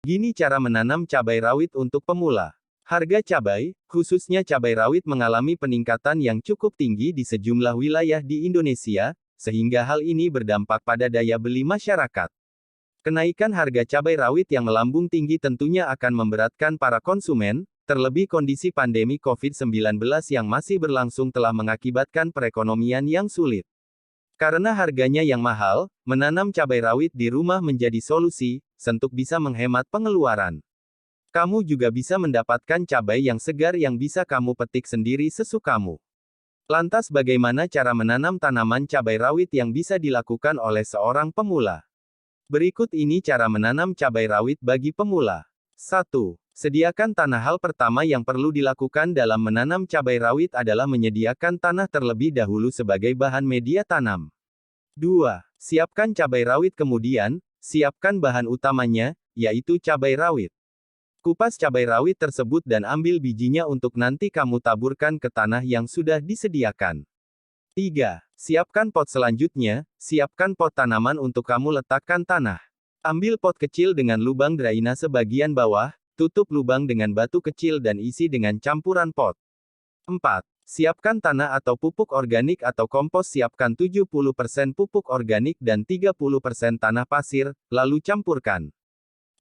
Gini cara menanam cabai rawit untuk pemula. Harga cabai, khususnya cabai rawit mengalami peningkatan yang cukup tinggi di sejumlah wilayah di Indonesia, sehingga hal ini berdampak pada daya beli masyarakat. Kenaikan harga cabai rawit yang melambung tinggi tentunya akan memberatkan para konsumen, terlebih kondisi pandemi COVID-19 yang masih berlangsung telah mengakibatkan perekonomian yang sulit. Karena harganya yang mahal, menanam cabai rawit di rumah menjadi solusi, untuk bisa menghemat pengeluaran. Kamu juga bisa mendapatkan cabai yang segar yang bisa kamu petik sendiri sesukamu. Lantas bagaimana cara menanam tanaman cabai rawit yang bisa dilakukan oleh seorang pemula? Berikut ini cara menanam cabai rawit bagi pemula. 1. Sediakan tanah. Hal pertama yang perlu dilakukan dalam menanam cabai rawit adalah menyediakan tanah terlebih dahulu sebagai bahan media tanam. 2. Siapkan cabai rawit kemudian, siapkan bahan utamanya, yaitu cabai rawit. Kupas cabai rawit tersebut dan ambil bijinya untuk nanti kamu taburkan ke tanah yang sudah disediakan. 3. Siapkan pot. Selanjutnya, siapkan pot tanaman untuk kamu letakkan tanah. Ambil pot kecil dengan lubang drainase bagian bawah, tutup lubang dengan batu kecil dan isi dengan campuran pot. 4. Siapkan tanah atau pupuk organik atau kompos. Siapkan 70% pupuk organik dan 30% tanah pasir, lalu campurkan.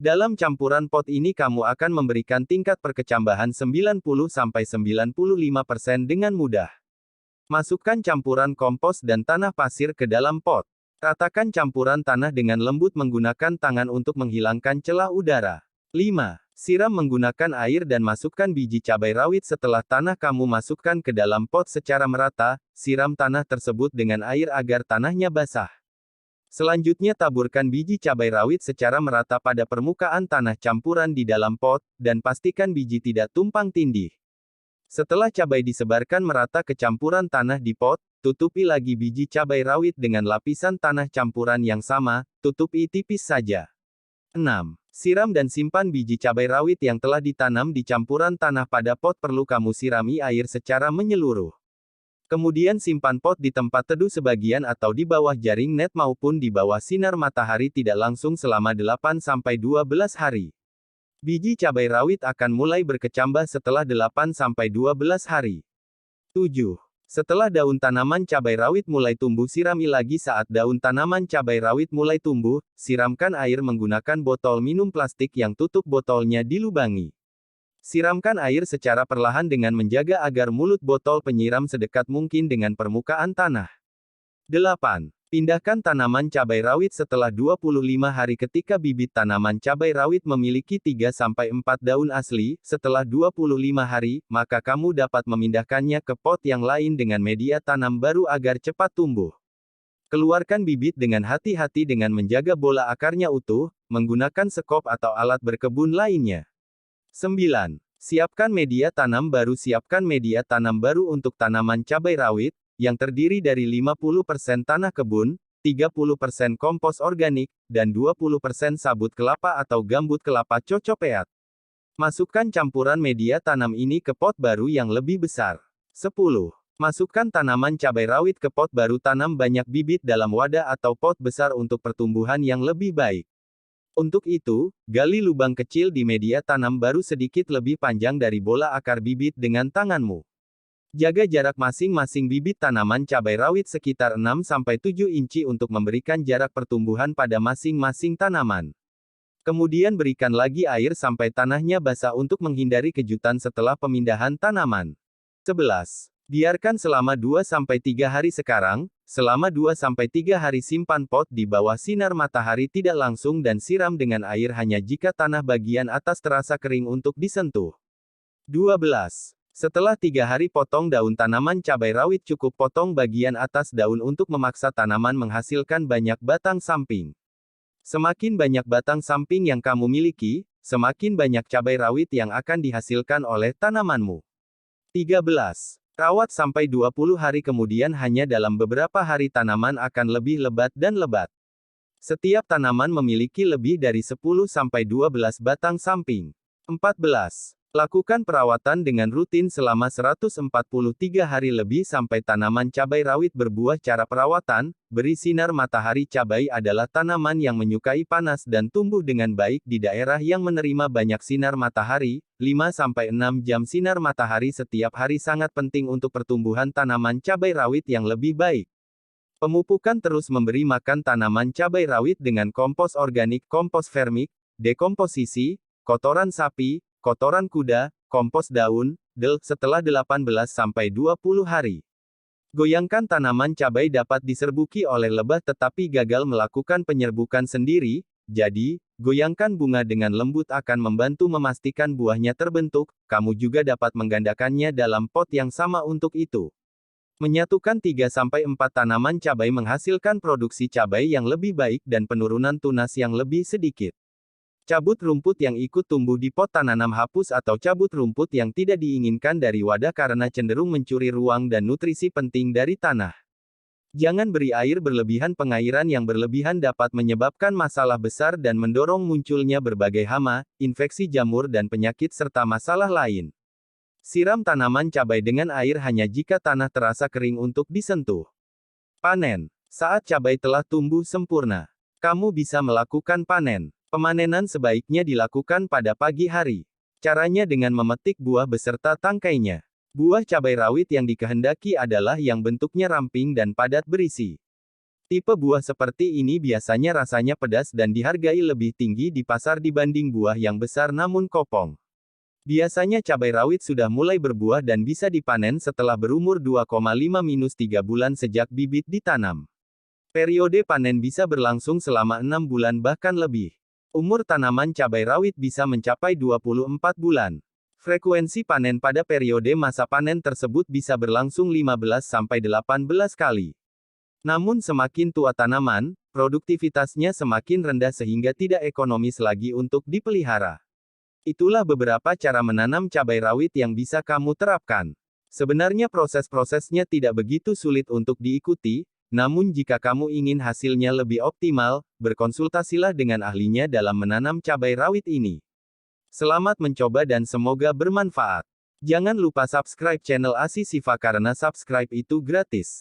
Dalam campuran pot ini kamu akan memberikan tingkat perkecambahan 90-95% dengan mudah. Masukkan campuran kompos dan tanah pasir ke dalam pot. Ratakan campuran tanah dengan lembut menggunakan tangan untuk menghilangkan celah udara. 5. Siram menggunakan air dan masukkan biji cabai rawit. Setelah tanah kamu masukkan ke dalam pot secara merata, siram tanah tersebut dengan air agar tanahnya basah. Selanjutnya taburkan biji cabai rawit secara merata pada permukaan tanah campuran di dalam pot, dan pastikan biji tidak tumpang tindih. Setelah cabai disebarkan merata ke campuran tanah di pot, tutupi lagi biji cabai rawit dengan lapisan tanah campuran yang sama, tutupi tipis saja. 6. Siram dan simpan biji cabai rawit yang telah ditanam di campuran tanah pada pot. Perlu kamu sirami air secara menyeluruh. Kemudian simpan pot di tempat teduh sebagian atau di bawah jaring net maupun di bawah sinar matahari tidak langsung selama 8-12 hari. Biji cabai rawit akan mulai berkecambah setelah 8-12 hari. 7. Setelah daun tanaman cabai rawit mulai tumbuh, sirami lagi. Saat daun tanaman cabai rawit mulai tumbuh, siramkan air menggunakan botol minum plastik yang tutup botolnya dilubangi. Siramkan air secara perlahan dengan menjaga agar mulut botol penyiram sedekat mungkin dengan permukaan tanah. 8. Pindahkan tanaman cabai rawit setelah 25 hari. Ketika bibit tanaman cabai rawit memiliki 3-4 daun asli, setelah 25 hari, maka kamu dapat memindahkannya ke pot yang lain dengan media tanam baru agar cepat tumbuh. Keluarkan bibit dengan hati-hati dengan menjaga bola akarnya utuh, menggunakan sekop atau alat berkebun lainnya. 9. Siapkan media tanam baru. Siapkan media tanam baru untuk tanaman cabai rawit, yang terdiri dari 50% tanah kebun, 30% kompos organik, dan 20% sabut kelapa atau gambut kelapa cocopeat. Masukkan campuran media tanam ini ke pot baru yang lebih besar. 10. Masukkan tanaman cabai rawit ke pot baru. Tanam banyak bibit dalam wadah atau pot besar untuk pertumbuhan yang lebih baik. Untuk itu, gali lubang kecil di media tanam baru sedikit lebih panjang dari bola akar bibit dengan tanganmu. Jaga jarak masing-masing bibit tanaman cabai rawit sekitar 6-7 inci untuk memberikan jarak pertumbuhan pada masing-masing tanaman. Kemudian berikan lagi air sampai tanahnya basah untuk menghindari kejutan setelah pemindahan tanaman. 11. Biarkan selama 2-3 hari. Sekarang, selama 2-3 hari simpan pot di bawah sinar matahari tidak langsung dan siram dengan air hanya jika tanah bagian atas terasa kering untuk disentuh. 12. Setelah 3 hari potong daun tanaman cabai rawit. Cukup potong bagian atas daun untuk memaksa tanaman menghasilkan banyak batang samping. Semakin banyak batang samping yang kamu miliki, semakin banyak cabai rawit yang akan dihasilkan oleh tanamanmu. 13. Rawat sampai 20 hari kemudian. Hanya dalam beberapa hari tanaman akan lebih lebat dan lebat. Setiap tanaman memiliki lebih dari 10-12 batang samping. 14. Lakukan perawatan dengan rutin selama 143 hari lebih sampai tanaman cabai rawit berbuah. Cara perawatan, beri sinar matahari. Cabai adalah tanaman yang menyukai panas dan tumbuh dengan baik di daerah yang menerima banyak sinar matahari. 5-6 jam sinar matahari setiap hari sangat penting untuk pertumbuhan tanaman cabai rawit yang lebih baik. Pemupukan terus memberi makan tanaman cabai rawit dengan kompos organik, kompos vermik, dekomposisi, kotoran sapi, kotoran kuda, kompos daun, setelah 18-20 hari. Goyangkan. Tanaman cabai dapat diserbuki oleh lebah tetapi gagal melakukan penyerbukan sendiri, jadi, goyangkan bunga dengan lembut akan membantu memastikan buahnya terbentuk. Kamu juga dapat menggandakannya dalam pot yang sama untuk itu. Menyatukan 3-4 tanaman cabai menghasilkan produksi cabai yang lebih baik dan penurunan tunas yang lebih sedikit. Cabut rumput yang ikut tumbuh di pot tanam. Hapus atau cabut rumput yang tidak diinginkan dari wadah karena cenderung mencuri ruang dan nutrisi penting dari tanah. Jangan beri air berlebihan. Pengairan yang berlebihan dapat menyebabkan masalah besar dan mendorong munculnya berbagai hama, infeksi jamur dan penyakit serta masalah lain. Siram tanaman cabai dengan air hanya jika tanah terasa kering untuk disentuh. Panen. Saat cabai telah tumbuh sempurna, kamu bisa melakukan panen. Pemanenan sebaiknya dilakukan pada pagi hari. Caranya dengan memetik buah beserta tangkainya. Buah cabai rawit yang dikehendaki adalah yang bentuknya ramping dan padat berisi. Tipe buah seperti ini biasanya rasanya pedas dan dihargai lebih tinggi di pasar dibanding buah yang besar namun kopong. Biasanya cabai rawit sudah mulai berbuah dan bisa dipanen setelah berumur 2,5-3 bulan sejak bibit ditanam. Periode panen bisa berlangsung selama 6 bulan bahkan lebih. Umur tanaman cabai rawit bisa mencapai 24 bulan. Frekuensi panen pada periode masa panen tersebut bisa berlangsung 15-18 kali. Namun semakin tua tanaman, produktivitasnya semakin rendah sehingga tidak ekonomis lagi untuk dipelihara. Itulah beberapa cara menanam cabai rawit yang bisa kamu terapkan. Sebenarnya proses-prosesnya tidak begitu sulit untuk diikuti, namun jika kamu ingin hasilnya lebih optimal, berkonsultasilah dengan ahlinya dalam menanam cabai rawit ini. Selamat mencoba dan semoga bermanfaat. Jangan lupa subscribe channel Asi Siva karena subscribe itu gratis.